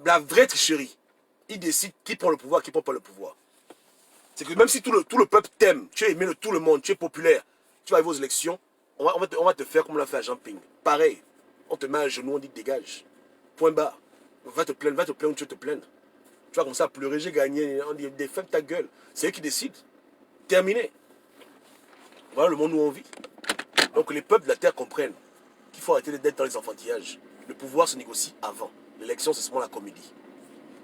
La vraie tricherie. Ils décident qui prend le pouvoir, qui ne prend pas le pouvoir. C'est que même si tout le peuple t'aime, tu es aimé de tout le monde, tu es populaire, tu vas arriver aux élections, on va te faire comme on l'a fait à Jean Ping. Pareil. On te met à genoux, on dit dégage. Point barre. Va te plaindre où tu veux te plaindre. Tu vas commencer à pleurer, j'ai gagné, on dit ferme ta gueule. C'est eux qui décident. Terminé. Voilà le monde où on vit. Donc les peuples de la terre comprennent qu'il faut arrêter d'être dans les enfantillages. Le pouvoir se négocie avant. L'élection, c'est seulement la comédie.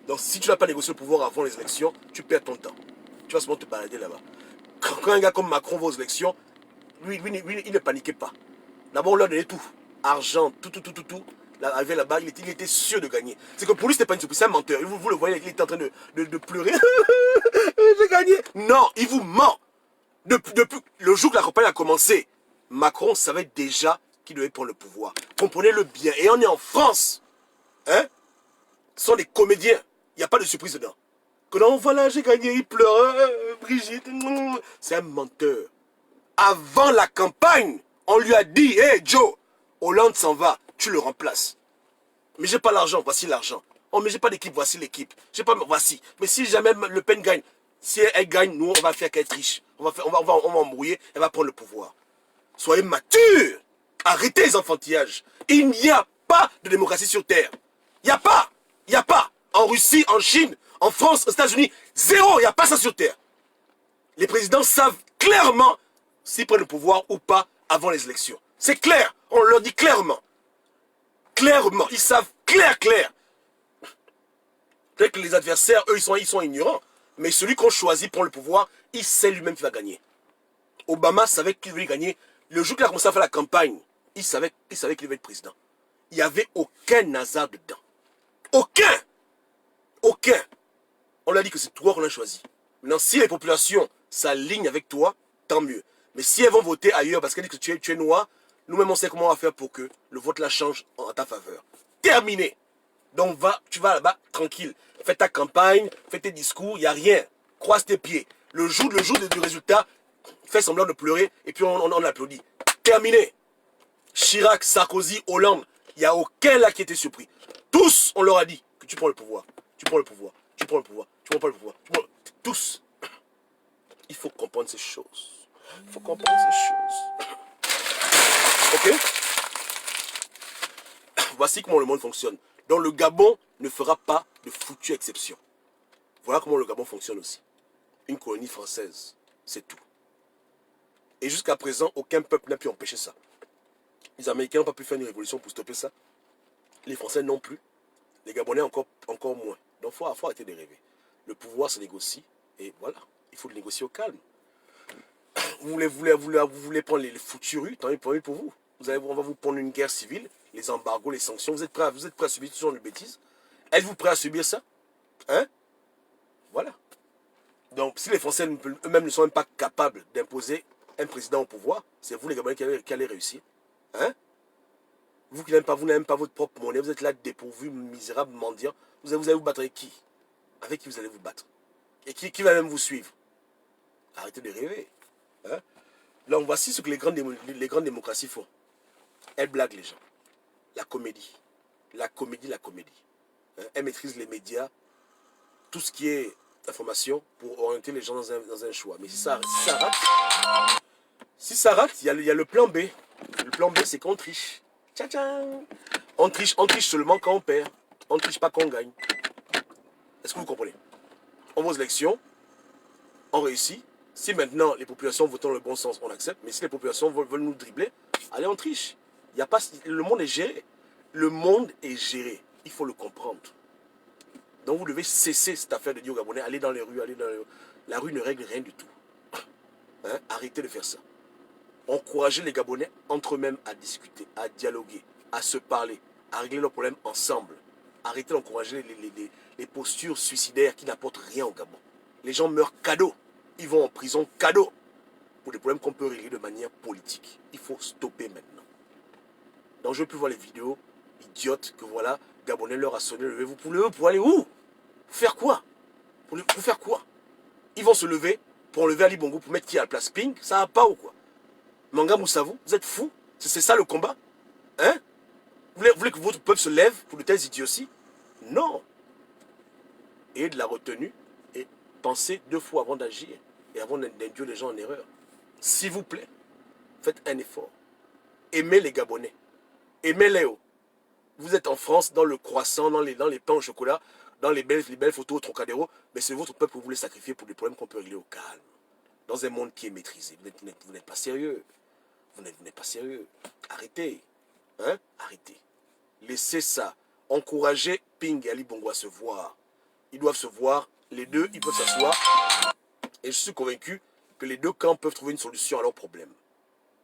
Donc si tu n'as pas négocié le pouvoir avant les élections, tu perds ton temps. Tu vas seulement te balader là-bas. Quand un gars comme Macron va aux élections, lui il ne paniquait pas. D'abord, on leur donnait tout. Argent, tout. Arrivé là-bas, il était sûr de gagner. C'est que pour lui, ce n'était pas une surprise, c'est un menteur. Vous le voyez, il était en train de pleurer. J'ai gagné. Non, il vous ment. Depuis le jour que la campagne a commencé, Macron savait déjà qu'il devait prendre le pouvoir. Comprenez-le bien. Et on est en France. Hein? Ce sont des comédiens. Il n'y a pas de surprise dedans. Non, voilà, j'ai gagné, il pleure, Brigitte. C'est un menteur. Avant la campagne, on lui a dit, hey Joe, Hollande s'en va, tu le remplaces. Mais j'ai pas l'argent, voici l'argent. Oh, mais j'ai pas d'équipe, voici l'équipe. J'ai pas, voici. Mais si jamais Le Pen gagne, si elle gagne, nous, on va faire qu'elle triche. On va embrouiller, elle va prendre le pouvoir. Soyez matures. Arrêtez les enfantillages. Il n'y a pas de démocratie sur Terre. Il n'y a pas. Il n'y a pas. En Russie, en Chine, en France, aux États-Unis, zéro. Il n'y a pas ça sur Terre. Les présidents savent clairement s'ils prennent le pouvoir ou pas avant les élections. C'est clair. On leur dit clairement. Clairement. Ils savent clair. Peut-être que les adversaires, eux, ils sont ignorants. Mais celui qu'on choisit pour le pouvoir, il sait lui-même qu'il va gagner. Obama savait qu'il voulait gagner. Le jour qu'il a commencé à faire la campagne, il savait qu'il allait être président. Il n'y avait aucun hasard dedans. Aucun. On lui a dit que c'est toi qu'on a choisi. Maintenant, si les populations s'alignent avec toi, tant mieux. Mais si elles vont voter ailleurs parce qu'elles disent que tu es noir, nous-mêmes on sait comment on va faire pour que le vote la change en ta faveur. Terminé. Donc tu vas là-bas tranquille. Fais ta campagne, fais tes discours, il n'y a rien. Croise tes pieds. Le jour du résultat, fais semblant de pleurer et puis on applaudit. Terminé. Chirac, Sarkozy, Hollande, il n'y a aucun là qui était surpris. Tous, on leur a dit que tu prends le pouvoir. Tu prends le pouvoir. Tu prends le pouvoir. Tu prends pas le pouvoir. Tous. Il faut comprendre ces choses. Il faut comprendre ces choses. Ok? Voici comment le monde fonctionne. Donc le Gabon ne fera pas de foutue exception. Voilà comment le Gabon fonctionne aussi. Une colonie française, c'est tout. Et jusqu'à présent, aucun peuple n'a pu empêcher ça. Les Américains n'ont pas pu faire une révolution pour stopper ça. Les Français non plus. Les Gabonais encore moins. Donc il faut arrêter de rêver. Le pouvoir se négocie. Et voilà, il faut le négocier au calme. Vous voulez prendre les foutues rues, tant pis pour vous. On va vous prendre une guerre civile, les embargos, les sanctions. Vous êtes prêts à subir ce genre de bêtises? Êtes-vous prêts à subir ça? Hein? Voilà. Donc, si les Français eux-mêmes ne sont même pas capables d'imposer un président au pouvoir, c'est vous les Gabonais qui allez réussir. Hein? Vous qui n'avez pas votre propre monnaie, vous êtes là dépourvu, misérable, mendiant. Vous allez vous battre avec qui? Avec qui vous allez vous battre? Et qui va même vous suivre? Arrêtez de rêver. Hein? Donc voici ce que les grandes démocraties font. Elles blaguent les gens. La comédie. Hein? Elles maîtrisent les médias, tout ce qui est information pour orienter les gens dans un choix. Mais si ça rate, il y a le plan B. Le plan B, c'est qu'on triche. Tcha-tcha. On triche seulement quand on perd. On ne triche pas quand on gagne. Est-ce que vous comprenez? On va aux élections, on réussit. Si maintenant les populations votent dans le bon sens, on accepte. Mais si les populations veulent nous dribbler, allez, on triche. Le monde est géré. Le monde est géré. Il faut le comprendre. Donc vous devez cesser cette affaire de dire aux Gabonais, allez dans les rues, La rue ne règle rien du tout. Hein? Arrêtez de faire ça. Encouragez les Gabonais entre eux-mêmes à discuter, à dialoguer, à se parler, à régler leurs problèmes ensemble. Arrêtez d'encourager les postures suicidaires qui n'apportent rien au Gabon. Les gens meurent cadeau. Ils vont en prison cadeau pour des problèmes qu'on peut régler de manière politique. Il faut stopper maintenant. Donc je ne veux plus voir les vidéos idiotes que voilà, Gabonais leur a sonné, levez-vous pour aller où? Pour faire quoi? Pour faire quoi? Ils vont se lever pour enlever Ali Bongo, pour mettre qui à la place? Ping? Ça va pas ou quoi? Manga Moussavou, vous êtes fous? C'est ça le combat? Hein? Vous voulez que votre peuple se lève pour de telles idioties? Non. Ayez de la retenue et pensez 2 fois avant d'agir et avant d'induire les gens en erreur. S'il vous plaît, faites un effort. Aimez les Gabonais. Aimez-les. Vous êtes en France, dans le croissant, dans les pains au chocolat, dans les belles photos au Trocadéro, mais c'est votre peuple que vous voulez sacrifier pour des problèmes qu'on peut régler au calme. Dans un monde qui est maîtrisé. Vous n'êtes pas sérieux. Vous n'êtes pas sérieux. Arrêtez. Hein? Arrêtez. Laissez ça. Encouragez Ping et Ali Bongo à se voir. Ils doivent se voir. Les deux, ils peuvent s'asseoir. Et je suis convaincu que les deux camps peuvent trouver une solution à leurs problèmes.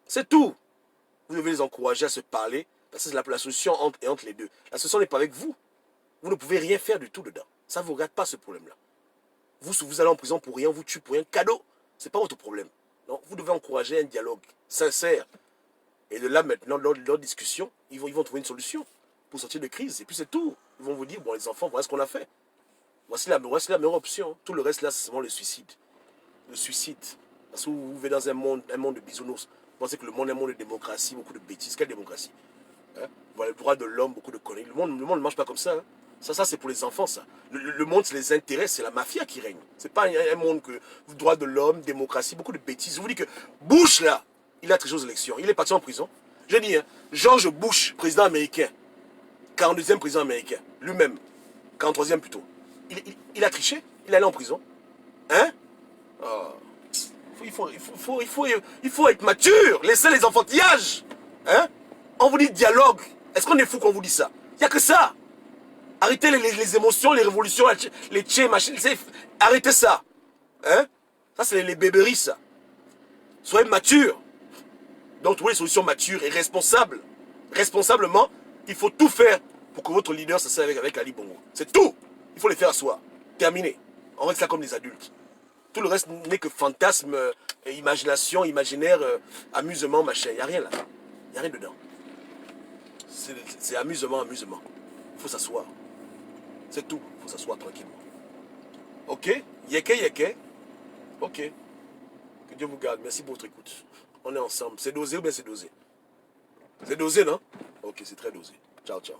C'est tout. Vous devez les encourager à se parler. Parce que la solution est entre les deux. La solution n'est pas avec vous. Vous ne pouvez rien faire du tout dedans. Ça ne vous regarde pas ce problème-là. Vous allez en prison pour rien, vous tuez pour rien. Cadeau. Ce n'est pas votre problème. Non, vous devez encourager un dialogue sincère. Et de là maintenant, lors de leur discussion, ils vont trouver une solution pour sortir de crise. Et puis c'est tout. Ils vont vous dire, bon les enfants, voilà ce qu'on a fait. voici la meilleure option. Tout le reste là, c'est seulement le suicide. Le suicide. Parce que vous vivez dans un monde de bisounours. Vous pensez que le monde est un monde de démocratie, beaucoup de bêtises. Quelle démocratie, hein? Voilà, le droit de l'homme, beaucoup de conneries. Le monde ne marche pas comme ça. Hein. Ça c'est pour les enfants, ça. Le monde, c'est les intérêts, c'est la mafia qui règne. C'est pas un monde que droit de l'homme, démocratie, beaucoup de bêtises. Je vous dis que Bush, là, il a triché aux élections. Il est parti en prison. Je dis, hein, George Bush, président américain, 42e président américain, lui-même, 43e plutôt. Il a triché, il est allé en prison. Hein? Oh. Il faut être mature, laissez les enfantillages. Hein? On vous dit dialogue. Est-ce qu'on est fou quand on vous dit ça? Il n'y a que ça. Arrêtez les émotions, les révolutions, les tchés, machines. Arrêtez ça. Hein? Ça, c'est les bébéries, ça. Soyez mature. Donc, trouvez les solutions matures et responsables. Responsablement, il faut tout faire pour que votre leader s'assied avec Ali Bongo. C'est tout. Il faut les faire asseoir. Terminé. On reste là comme des adultes. Tout le reste n'est que fantasme, imagination, imaginaire, amusement, machin. Il n'y a rien là. Il n'y a rien dedans. C'est amusement, amusement. Il faut s'asseoir. C'est tout. Il faut s'asseoir tranquillement. Ok? Yeke, yeke. Ok. Que Dieu vous garde. Merci pour votre écoute. On est ensemble. C'est dosé ou bien c'est dosé? C'est dosé, non? Ok, c'est très dosé. Ciao, ciao.